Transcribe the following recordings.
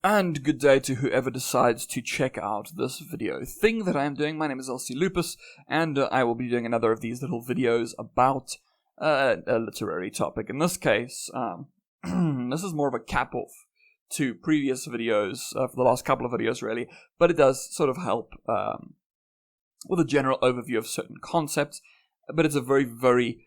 And good day to whoever decides to check out this video thing that I am doing. My name is Lupus, and I will be doing another of these little videos about a literary topic. In this case, this is more of a cap-off to previous videos, for the last couple of videos really, but it does sort of help with a general overview of certain concepts, but it's a very, very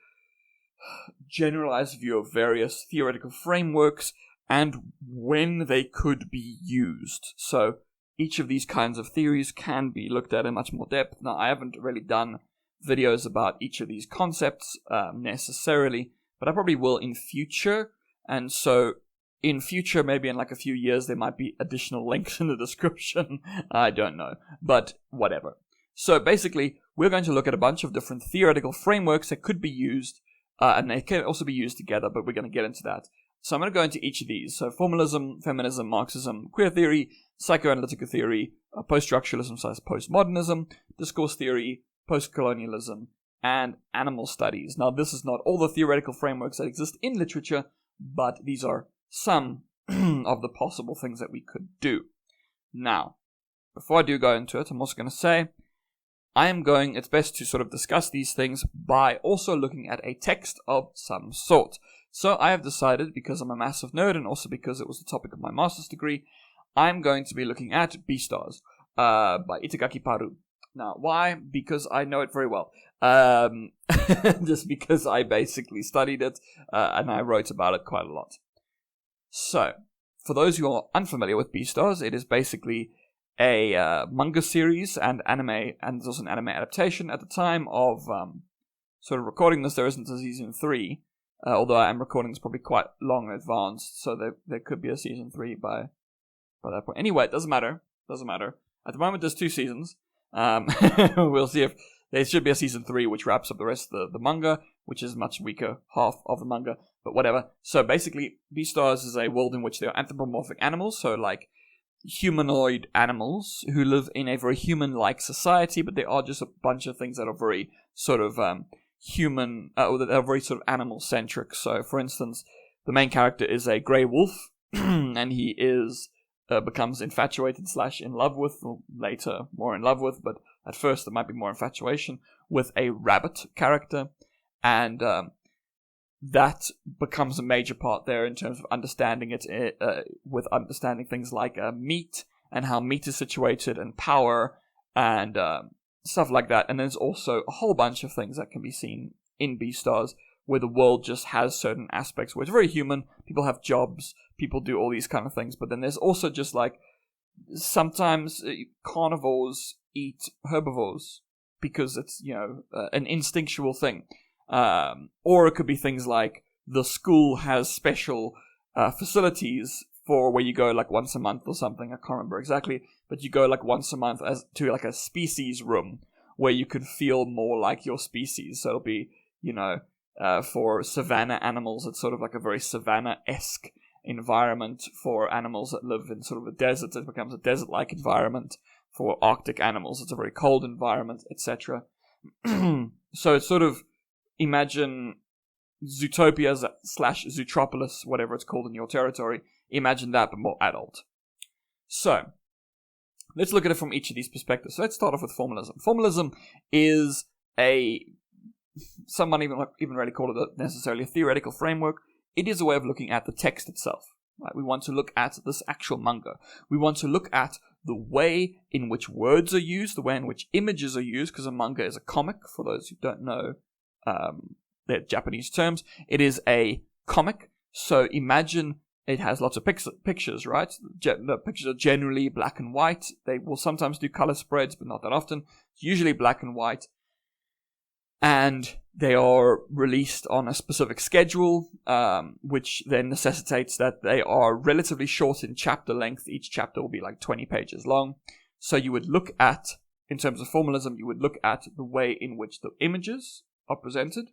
generalized view of various theoretical frameworks and when they could be used. So each of these kinds of theories can be looked at in much more depth. Now, I haven't really done videos about each of these concepts necessarily, but I probably will in future. And so in future, maybe in like a few years, there might be additional links in the description. I don't know, but whatever. So basically, we're going to look at a bunch of different theoretical frameworks that could be used, and they can also be used together, but we're going to get into that. So I'm going to go into each of these. So formalism, feminism, Marxism, queer theory, psychoanalytical theory, post-structuralism/postmodernism, discourse theory, post-colonialism, and animal studies. Now, this is not all the theoretical frameworks that exist in literature, but these are some of the possible things that we could do. Now, before I do go into it, I'm also going to say, it's best to sort of discuss these things by also looking at a text of some sort. So I have decided, because I'm a massive nerd and also because it was the topic of my master's degree, I'm going to be looking at Beastars by Itagaki Paru. Now, why? Because I know it very well. Just because I basically studied it and I wrote about it quite a lot. So, for those who are unfamiliar with Beastars, it is basically a manga series and anime, and there's also an anime adaptation. At the time of sort of recording this, there isn't a season 3. Although I am recording this probably quite long in advance, so there could be a season 3 by that point. Anyway, it doesn't matter. At the moment, there's 2 seasons. We'll see if there should be a season 3, which wraps up the rest of the manga, which is much weaker half of the manga, but whatever. So basically, Beastars is a world in which there are anthropomorphic animals, so like humanoid animals who live in a very human-like society, but they are just a bunch of things that are very sort of human, or that are very sort of animal-centric. So, for instance, the main character is a grey wolf, and he becomes infatuated / in love with, or later more in love with, but at first there might be more infatuation, with a rabbit character, and that becomes a major part there in terms of understanding it, with understanding things like meat, and how meat is situated, and power, and stuff like that. And there's also a whole bunch of things that can be seen in Beastars, where the world just has certain aspects where it's very human. People have jobs, people do all these kind of things, but then there's also just like, sometimes carnivores eat herbivores, because it's, an instinctual thing. Or it could be things like, the school has special facilities for where you go like once a month or something. I can't remember exactly, but you go like once a month to like a species room where you could feel more like your species. So it'll be, for savanna animals, it's sort of like a very savanna-esque environment. For animals that live in sort of a desert, it becomes a desert-like environment. For Arctic animals, it's a very cold environment, etc. So it's sort of, imagine Zootopia / Zootropolis, whatever it's called in your territory. Imagine that, but more adult. So, let's look at it from each of these perspectives. So let's start off with formalism. Formalism is someone even really call it necessarily a theoretical framework. It is a way of looking at the text itself. Right? We want to look at this actual manga. We want to look at the way in which words are used, the way in which images are used, because a manga is a comic, for those who don't know their Japanese terms. It is a comic, so imagine it has lots of pictures, right? The pictures are generally black and white. They will sometimes do color spreads, but not that often. It's usually black and white. And they are released on a specific schedule, which then necessitates that they are relatively short in chapter length. Each chapter will be like 20 pages long. So you would look at, in terms of formalism, you would look at the way in which the images are presented.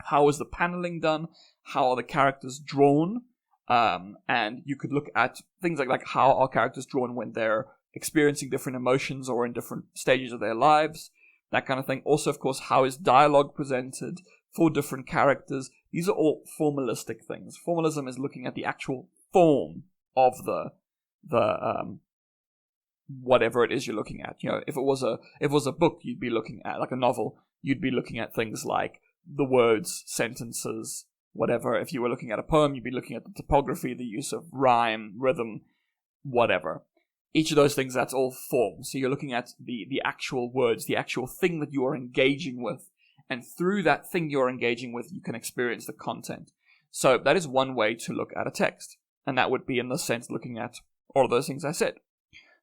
How is the paneling done? How are the characters drawn? And you could look at things like how are characters drawn when they're experiencing different emotions or in different stages of their lives, that kind of thing. Also, of course, how is dialogue presented for different characters? These are all formalistic things. Formalism is looking at the actual form of the whatever it is you're looking at. If it was a book, you'd be looking at, like a novel, you'd be looking at things like the words, sentences, whatever. If you were looking at a poem, you'd be looking at the typography, the use of rhyme, rhythm, whatever. Each of those things, that's all form. So you're looking at the actual words, the actual thing that you are engaging with. And through that thing you're engaging with, you can experience the content. So that is one way to look at a text. And that would be, in the sense, looking at all of those things I said.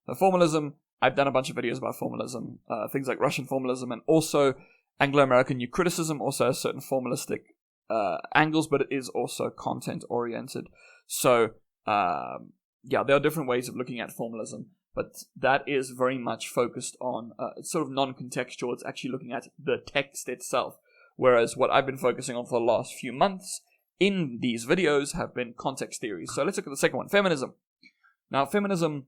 The formalism, I've done a bunch of videos about formalism, things like Russian formalism, and also Anglo-American New Criticism also has certain formalistic angles, but it is also content-oriented. So, there are different ways of looking at formalism, but that is very much focused on, it's sort of non-contextual, it's actually looking at the text itself, whereas what I've been focusing on for the last few months in these videos have been context theories. So let's look at the second one, feminism. Now, feminism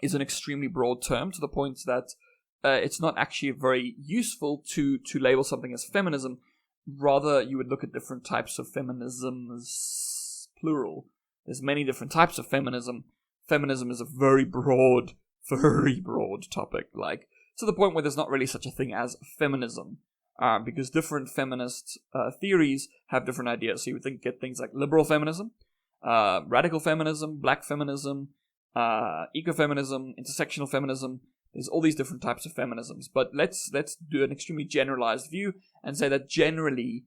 is an extremely broad term to the point that it's not actually very useful to label something as feminism. Rather, you would look at different types of feminisms, plural. There's many different types of feminism. Feminism is a very broad topic, like, to the point where there's not really such a thing as feminism, because different feminist theories have different ideas. So you would get things like liberal feminism, radical feminism, black feminism, ecofeminism, intersectional feminism. There's all these different types of feminisms, but let's do an extremely generalized view and say that generally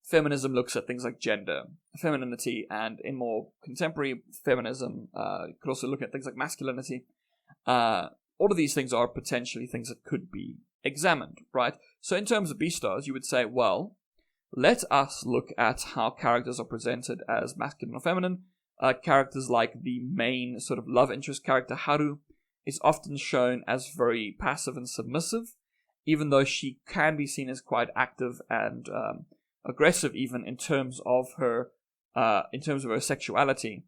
feminism looks at things like gender, femininity, and in more contemporary feminism, you could also look at things like masculinity. All of these things are potentially things that could be examined, right? So in terms of B-stars, you would say, well, let us look at how characters are presented as masculine or feminine. Characters like the main sort of love interest character, Haru, is often shown as very passive and submissive, even though she can be seen as quite active and aggressive, even in terms of her sexuality.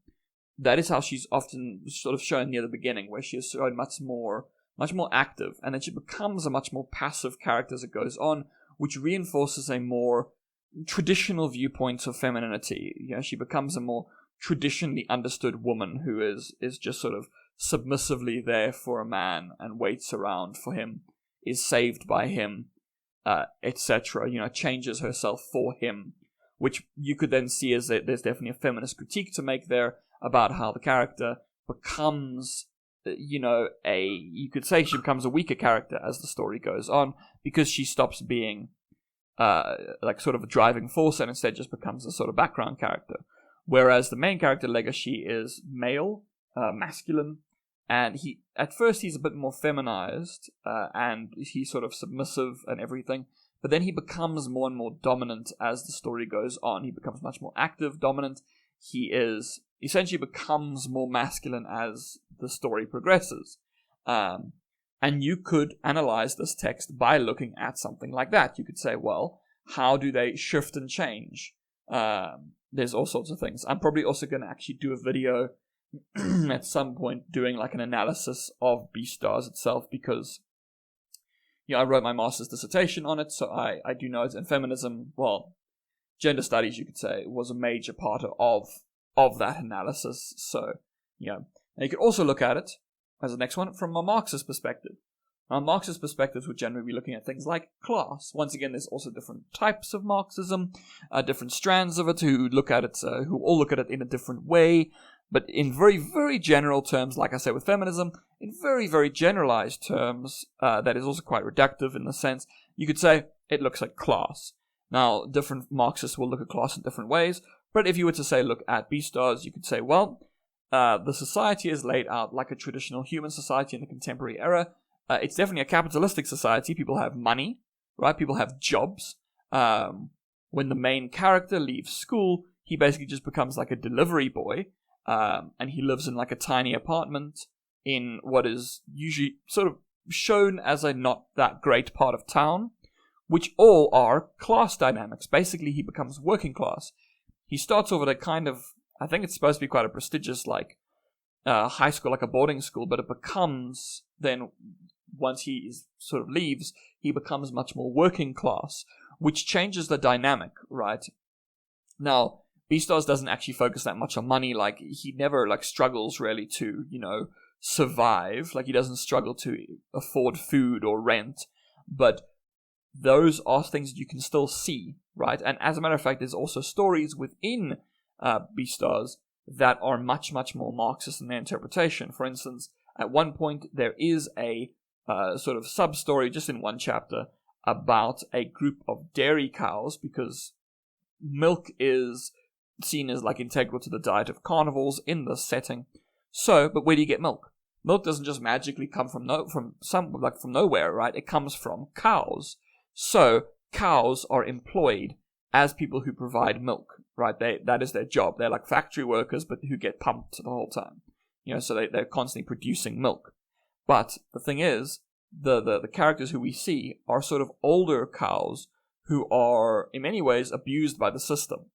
That is how she's often sort of shown near the beginning, where she is shown much more active, and then she becomes a much more passive character as it goes on, which reinforces a more traditional viewpoint of femininity. She becomes a more traditionally understood woman who is just sort of submissively there for a man and waits around for him, is saved by him, etc. Changes herself for him, which you could then see as that there's definitely a feminist critique to make there about how the character becomes, you could say she becomes a weaker character as the story goes on, because she stops being like sort of a driving force and instead just becomes a sort of background character. Whereas the main character, Legoshi, is male, masculine, and at first he's a bit more feminized, and he's sort of submissive and everything, but then he becomes more and more dominant as the story goes on. He becomes much more active, dominant. He essentially becomes more masculine as the story progresses. And you could analyze this text by looking at something like that. You could say, well, how do they shift and change? There's all sorts of things. I'm probably also going to actually do a video at some point doing like an analysis of B-stars itself, because I wrote my master's dissertation on it, so I do know it. And feminism, well, gender studies, you could say, was a major part of that analysis. So, and you could also look at it, as the next one, from a Marxist perspective. Now, Marxist perspectives would generally be looking at things like class. Once again, there's also different types of Marxism, different strands of it who all look at it in a different way. But in very, very general terms, like I said with feminism, in very, very generalized terms, that is also quite reductive in the sense, you could say it looks like class. Now, different Marxists will look at class in different ways, but if you were to say look at B-stars, you could say, well, the society is laid out like a traditional human society in the contemporary era. It's definitely a capitalistic society. People have money, right? People have jobs. When the main character leaves school, he basically just becomes like a delivery boy, and he lives in like a tiny apartment in what is usually sort of shown as a not that great part of town, which all are class dynamics. Basically, he becomes working class. He starts off at a kind of, I think it's supposed to be quite a prestigious like high school, like a boarding school, but it becomes then, once he sort of leaves, he becomes much more working class, which changes the dynamic, right? Now, Beastars doesn't actually focus that much on money. Like, he never, like, struggles really to, survive. Like, he doesn't struggle to afford food or rent. But those are things that you can still see, right? And as a matter of fact, there's also stories within Beastars that are much, much more Marxist in their interpretation. For instance, at one point, there is a sort of sub-story, just in one chapter, about a group of dairy cows, because milk is seen as, like, integral to the diet of carnivores in this setting. So, but where do you get milk? Milk doesn't just magically come from nowhere, right? It comes from cows. So, cows are employed as people who provide milk, right? That is their job. They're like factory workers, but who get pumped the whole time. So they're constantly producing milk. But the thing is, the characters who we see are sort of older cows who are, in many ways, abused by the system.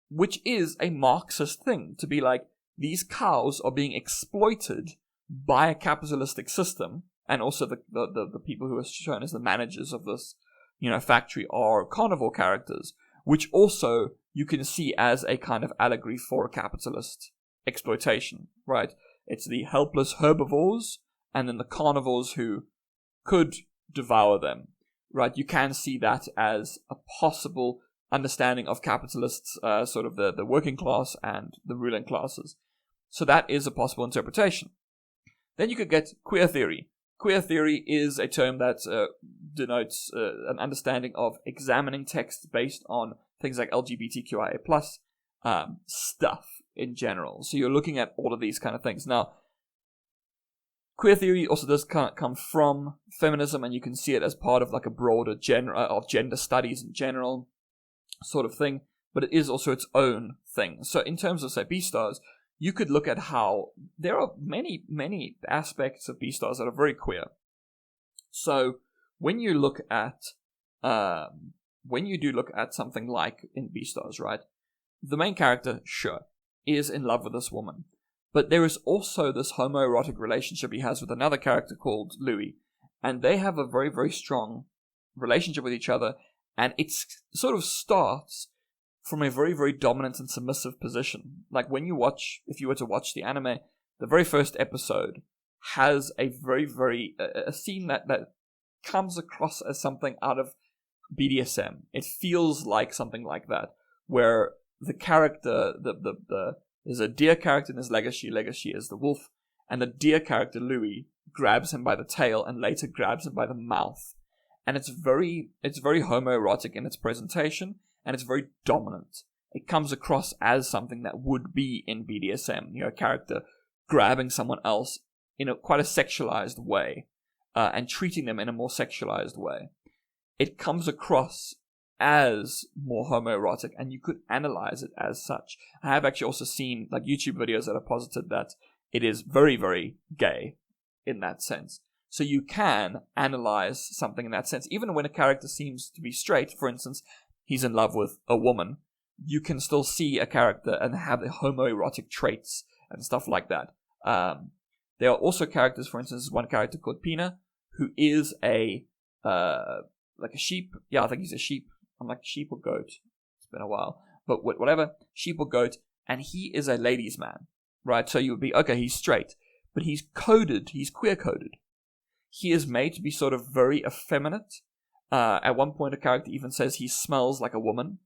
Which is a Marxist thing, to be like, these cows are being exploited by a capitalistic system, and also the people who are shown as the managers of this, factory are carnivore characters, which also you can see as a kind of allegory for capitalist exploitation, right? It's the helpless herbivores, and then the carnivores who could devour them, right? You can see that as a possible understanding of capitalists, sort of the working class and the ruling classes. So that is a possible interpretation. Then you could get queer theory. Queer theory is a term that denotes an understanding of examining texts based on things like LGBTQIA+ stuff in general. So you're looking at all of these kind of things. Now, queer theory also does come from feminism, and you can see it as part of like a broader genre of gender studies in general sort of thing, but it is also its own thing. So in terms of, say, Beastars, you could look at how there are many, many aspects of Beastars that are very queer. So when you look at, when you do look at something like in Beastars, right, the main character, sure, is in love with this woman. But there is also this homoerotic relationship he has with another character called Louis. And they have a very, very strong relationship with each other. And it sort of starts from a very, very dominant and submissive position. Like if you were to watch the anime, the very first episode has a very, very, a scene that comes across as something out of BDSM. It feels like something like that, where the character, there's a deer character and there's Legacy is the wolf, and the deer character, Louis, grabs him by the tail and later grabs him by the mouth. And it's very homoerotic in its presentation, and it's very dominant. It comes across as something that would be in BDSM, a character grabbing someone else in quite a sexualized way, and treating them in a more sexualized way. It comes across as more homoerotic, and you could analyze it as such. I have actually also seen like YouTube videos that are posited that it is very, very gay in that sense. So you can analyze something in that sense. Even when a character seems to be straight, for instance, he's in love with a woman, you can still see a character and have the homoerotic traits and stuff like that. There are also characters, for instance, one character called Pina, who is like a sheep. Yeah, I think he's a sheep. I'm like, sheep or goat? It's been a while. But whatever, sheep or goat, and he is a ladies' man, right? So you would be, okay, he's straight, but he's queer-coded. He is made to be sort of very effeminate. At one point, a character even says he smells like a woman.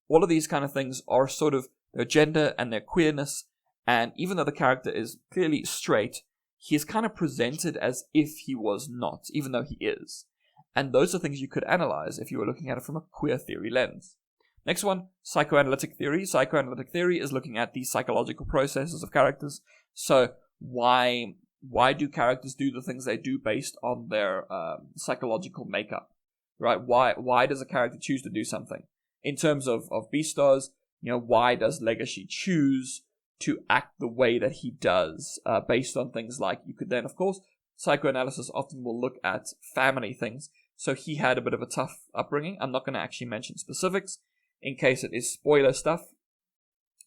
All of these kind of things are sort of their gender and their queerness, and even though the character is clearly straight, he is kind of presented as if he was not, even though he is. And those are things you could analyze if you were looking at it from a queer theory lens. Next one, psychoanalytic theory. Psychoanalytic theory is looking at the psychological processes of characters. So why do characters do the things they do based on their psychological makeup, right? Why does a character choose to do something? In terms of Beastars, why does Legacy choose to act the way that he does, based on things like, you could then, of course, psychoanalysis often will look at family things. So he had a bit of a tough upbringing. I'm not going to actually mention specifics in case it is spoiler stuff,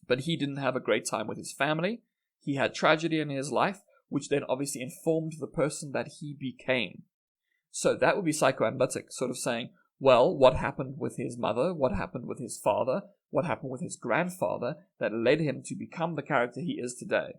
but he didn't have a great time with his family. He had tragedy in his life, which then obviously informed the person that he became. So that would be psychoanalytic, sort of saying, well, what happened with his mother? What happened with his father? what happened with his grandfather that led him to become the character he is today.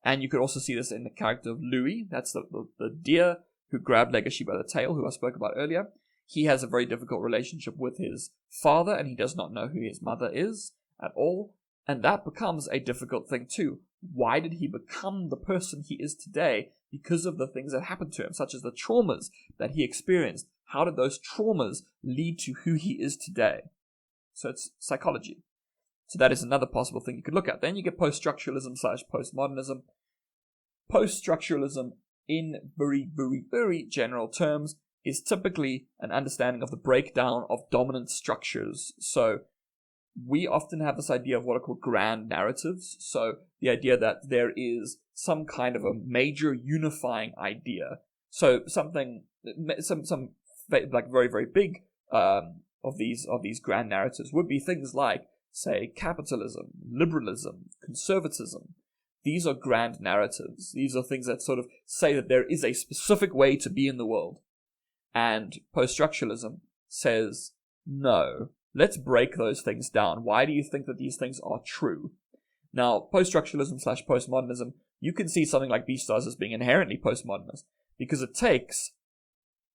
And you could also see this in the character of Louis. That's the deer who grabbed Legacy by the tail, who I spoke about earlier. He has a very difficult relationship with his father, and he does not know who his mother is at all. And that becomes a difficult thing too. Why did he become the person he is today? Because of the things that happened to him, such as the traumas that he experienced. How did those traumas lead to who he is today? So it's psychology. So that is another possible thing you could look at. Then you get post-structuralism / postmodernism. Post-structuralism, in very, very, very general terms, is typically an understanding of the breakdown of dominant structures. So we often have this idea of what are called grand narratives. So the idea that there is some kind of a major unifying idea. So something, some like very, very big of these grand narratives would be things like, say, capitalism, liberalism, conservatism. These are grand narratives. These are things that sort of say that there is a specific way to be in the world. And post-structuralism says, no, let's break those things down. Why do you think that these things are true? Now, post-structuralism / postmodernism, you can see something like Beastars as being inherently postmodernist, because it takes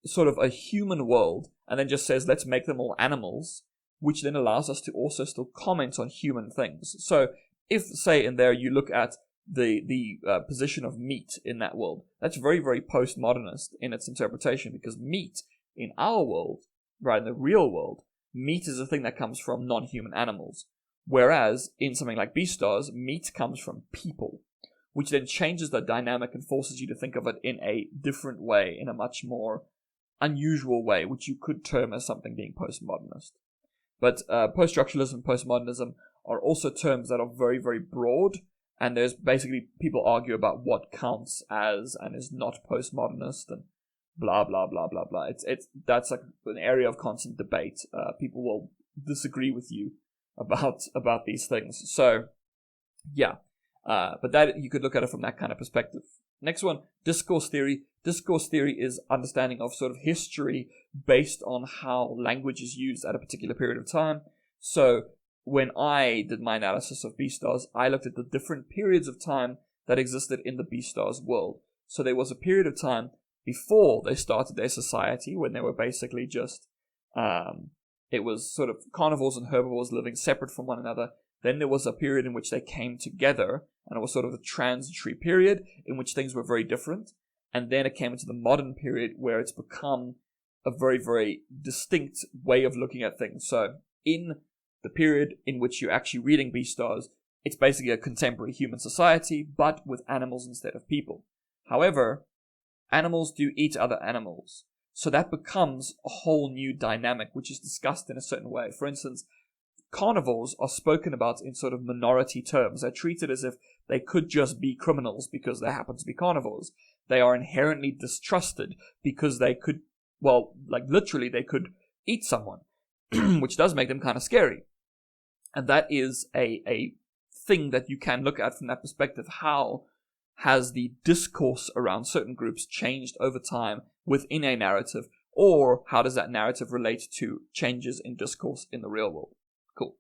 sort of a human world and then just says, let's make them all animals, which then allows us to also still comment on human things. So if, say, in there you look at the position of meat in that world, that's very, very postmodernist in its interpretation, because meat in our world, right, in the real world, meat is a thing that comes from non-human animals. Whereas in something like Beastars, meat comes from people, which then changes the dynamic and forces you to think of it in a different way, in a much more unusual way, which you could term as something being postmodernist. But post-structuralism, postmodernism are also terms that are very, very broad, and there's basically people argue about what counts as and is not postmodernist, and blah blah blah blah blah. That's like an area of constant debate. People will disagree with you about these things. So yeah, but that you could look at it from that kind of perspective. Next one, discourse theory. Discourse theory is understanding of sort of history based on how language is used at a particular period of time. So when I did my analysis of Beastars, I looked at the different periods of time that existed in the Beastars world. So there was a period of time before they started their society, when they were basically just, it was sort of carnivores and herbivores living separate from one another. Then there was a period in which they came together, and it was sort of a transitory period in which things were very different. And then it came into the modern period where it's become a very, very distinct way of looking at things. So in the period in which you're actually reading Beastars, it's basically a contemporary human society, but with animals instead of people. However, animals do eat other animals. So that becomes a whole new dynamic, which is discussed in a certain way. For instance, carnivores are spoken about in sort of minority terms. They're treated as if they could just be criminals because they happen to be carnivores. They are inherently distrusted because they could, well, like literally they could eat someone, which does make them kind of scary. And that is a thing that you can look at from that perspective. How has the discourse around certain groups changed over time within a narrative, or how does that narrative relate to changes in discourse in the real world? Cool.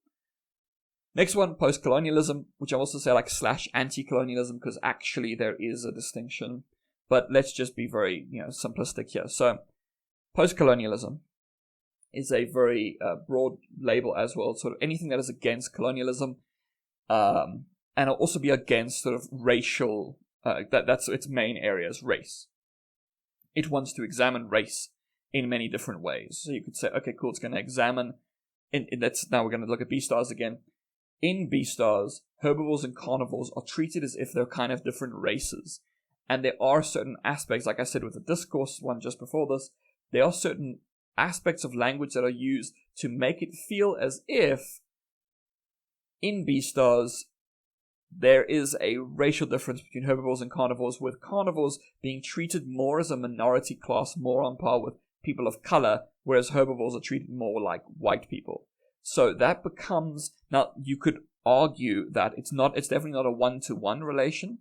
Next one, post-colonialism, which I also say like / anti-colonialism, because actually there is a distinction. But let's just be very, simplistic here. So, post-colonialism is a very broad label as well. Sort of anything that is against colonialism, and it'll also be against sort of racial. That's its main area is race. It wants to examine race in many different ways. So you could say, okay, cool. It's going to examine. Now we're going to look at Beastars again. In Beastars, herbivores and carnivores are treated as if they're kind of different races. And there are certain aspects, like I said with the discourse one just before this, there are certain aspects of language that are used to make it feel as if in Beastars there is a racial difference between herbivores and carnivores, with carnivores being treated more as a minority class, more on par with people of color, whereas herbivores are treated more like white people. So that becomes, now you could argue that it's definitely not a one-to-one relation,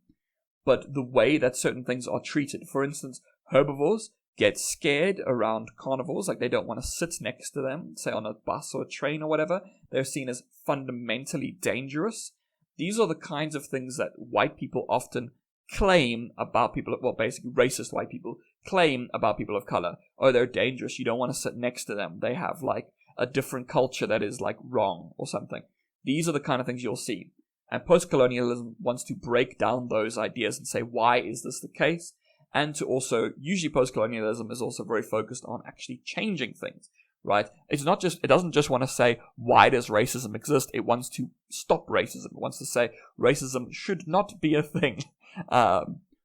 but the way that certain things are treated. For instance, herbivores get scared around carnivores, like they don't want to sit next to them, say on a bus or a train or whatever. They're seen as fundamentally dangerous. These are the kinds of things that white people often claim about people, well, basically racist white people claim about people of color. Oh, they're dangerous. You don't want to sit next to them. They have like a different culture that is like wrong or something. These are the kind of things you'll see. And post-colonialism wants to break down those ideas and say, why is this the case? And to also, usually post-colonialism is also very focused on actually changing things, right? It doesn't just want to say, why does racism exist? It wants to stop racism. It wants to say, racism should not be a thing.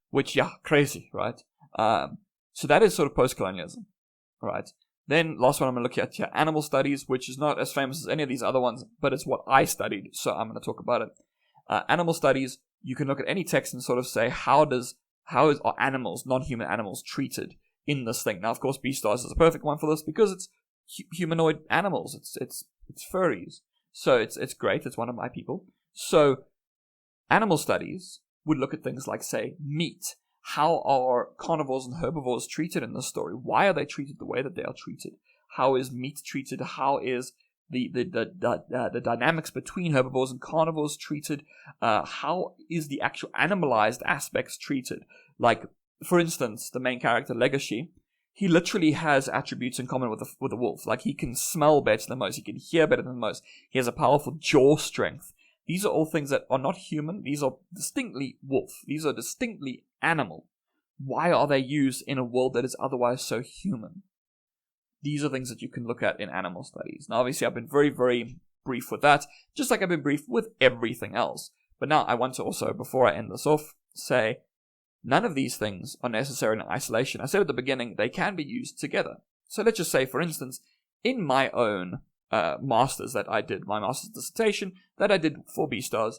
Which, yeah, crazy, right? So that is sort of post-colonialism, right? Then, last one I'm going to look at here, animal studies, which is not as famous as any of these other ones, but it's what I studied, so I'm going to talk about it. Animal studies, you can look at any text and sort of say, are animals, non-human animals, treated in this thing? Now, of course, Beastars is a perfect one for this because it's humanoid animals. It's furries. So it's great. It's one of my people. So animal studies would look at things like, say, meat. How are carnivores and herbivores treated in this story? Why are they treated the way that they are treated? How is meat treated? How is the dynamics between herbivores and carnivores treated? How is the actual animalized aspects treated? Like, for instance, the main character, Legacy, he literally has attributes in common with a wolf. Like, he can smell better than most. He can hear better than most. He has a powerful jaw strength. These are all things that are not human. These are distinctly wolf. These are distinctly animal. Why are they used in a world that is otherwise so human? These are things that you can look at in animal studies. Now, obviously, I've been very, very brief with that, just like I've been brief with everything else. But now I want to also, before I end this off, say none of these things are necessary in isolation. I said at the beginning, they can be used together. So let's just say, for instance, in my own master's that I did, my master's dissertation that I did for Beastars,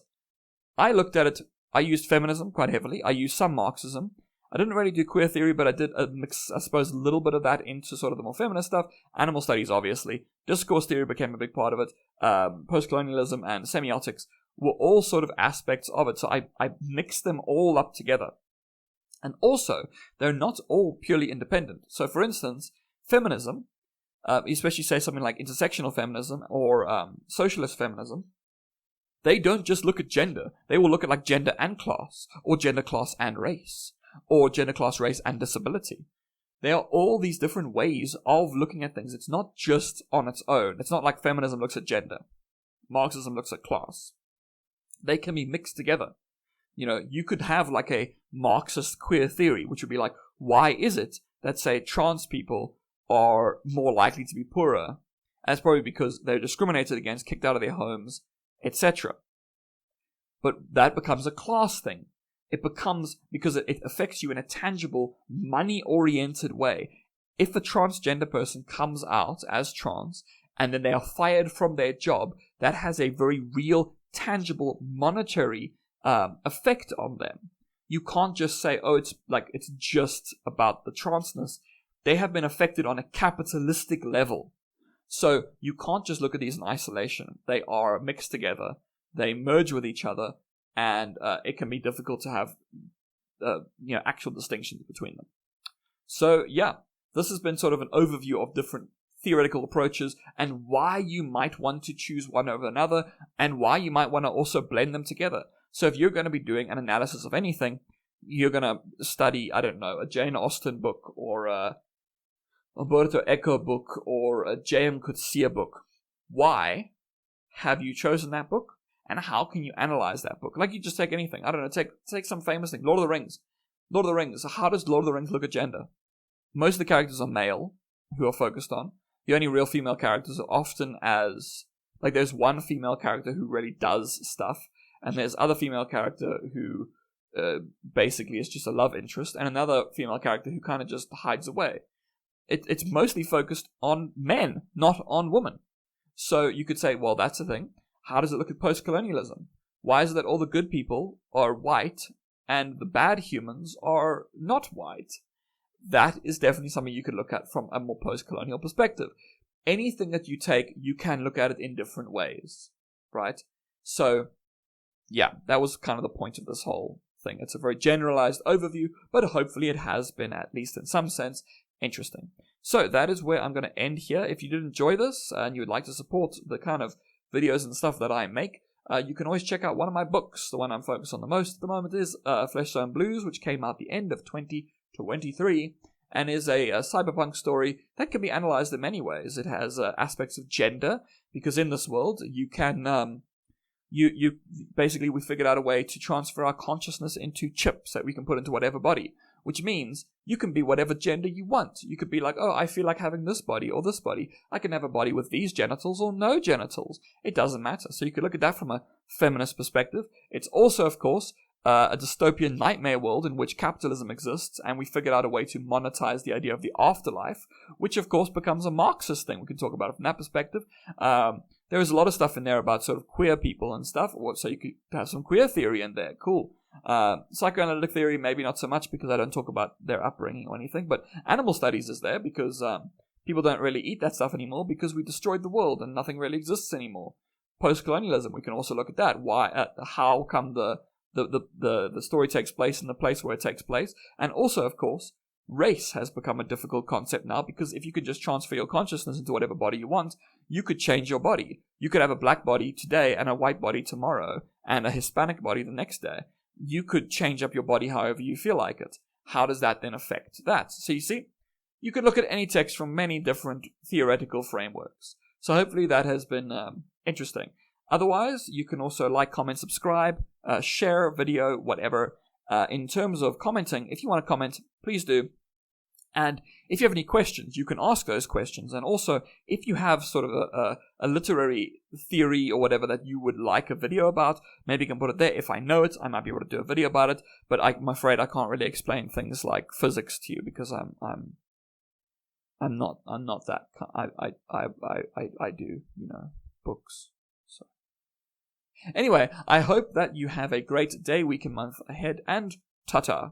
I looked at it, I used feminism quite heavily, I used some Marxism. I didn't really do queer theory, but I did mix, I suppose, a little bit of that into sort of the more feminist stuff. Animal studies, obviously. Discourse theory became a big part of it. Post-colonialism and semiotics were all sort of aspects of it. So I mixed them all up together. And also, they're not all purely independent. So, for instance, feminism, especially say something like intersectional feminism or socialist feminism, they don't just look at gender. They will look at like gender and class, or gender, class, and race, or gender, class, race, and disability. There are all these different ways of looking at things. It's not just on its own. It's not like feminism looks at gender. Marxism looks at class. They can be mixed together. You know, you could have like a Marxist queer theory, which would be like, why is it that, say, trans people are more likely to be poorer? And it's probably because they're discriminated against, kicked out of their homes, etc. But that becomes a class thing. It becomes, because it affects you in a tangible, money-oriented way. If a transgender person comes out as trans, and then they are fired from their job, that has a very real, tangible, monetary effect on them. You can't just say, oh, it's just about the transness. They have been affected on a capitalistic level. So you can't just look at these in isolation. They are mixed together. They merge with each other. And it can be difficult to have actual distinctions between them. So, yeah, this has been sort of an overview of different theoretical approaches and why you might want to choose one over another and why you might want to also blend them together. So if you're going to be doing an analysis of anything, you're going to study, I don't know, a Jane Austen book or a Umberto Eco book or a J.M. Coetzee book. Why have you chosen that book? And how can you analyze that book? Like, you just take anything. I don't know, take some famous thing. Lord of the Rings. Lord of the Rings. How does Lord of the Rings look at gender? Most of the characters are male, who are focused on. The only real female characters are often as... Like, there's one female character who really does stuff, and there's other female character who basically is just a love interest, and another female character who kind of just hides away. It's mostly focused on men, not on women. So you could say, well, that's the thing. How does it look at post-colonialism? Why is it that all the good people are white and the bad humans are not white? That is definitely something you could look at from a more post-colonial perspective. Anything that you take, you can look at it in different ways, right? So, yeah, that was kind of the point of this whole thing. It's a very generalized overview, but hopefully it has been, at least in some sense, interesting. So that is where I'm going to end here. If you did enjoy this and you would like to support the kind of videos and stuff that I make, you can always check out one of my books. The one I'm focused on the most at the moment is Fleshstone Blues, which came out the end of 2023, and is a cyberpunk story that can be analyzed in many ways. It has aspects of gender, because in this world, you can... You basically, we figured out a way to transfer our consciousness into chips that we can put into whatever body, which means you can be whatever gender you want. You could be like, oh, I feel like having this body or this body. I can have a body with these genitals or no genitals. It doesn't matter. So you could look at that from a feminist perspective. It's also, of course, a dystopian nightmare world in which capitalism exists, and we figured out a way to monetize the idea of the afterlife, which of course becomes a Marxist thing. We can talk about it from that perspective. There is a lot of stuff in there about sort of queer people and stuff, so you could have some queer theory in there. Cool. Psychoanalytic theory, maybe not so much, because I don't talk about their upbringing or anything, but animal studies is there because people don't really eat that stuff anymore because we destroyed the world and nothing really exists anymore. Post-colonialism, we can also look at that. Why? How come the story takes place in the place where it takes place? And also, of course, race has become a difficult concept now, because if you could just transfer your consciousness into whatever body you want, you could change your body. You could have a black body today and a white body tomorrow and a Hispanic body the next day. You could change up your body however you feel like it. How does that then affect that? So you see, you could look at any text from many different theoretical frameworks. So hopefully that has been interesting. Otherwise, you can also like, comment, subscribe, share a video, whatever. In terms of commenting, if you want to comment, please do. And if you have any questions, you can ask those questions. And also, if you have sort of a literary theory or whatever that you would like a video about, maybe you can put it there. If I know it, I might be able to do a video about it. But I'm afraid I can't really explain things like physics to you, because I'm not that. I do, books. So anyway, I hope that you have a great day, week, and month ahead, and ta-ta.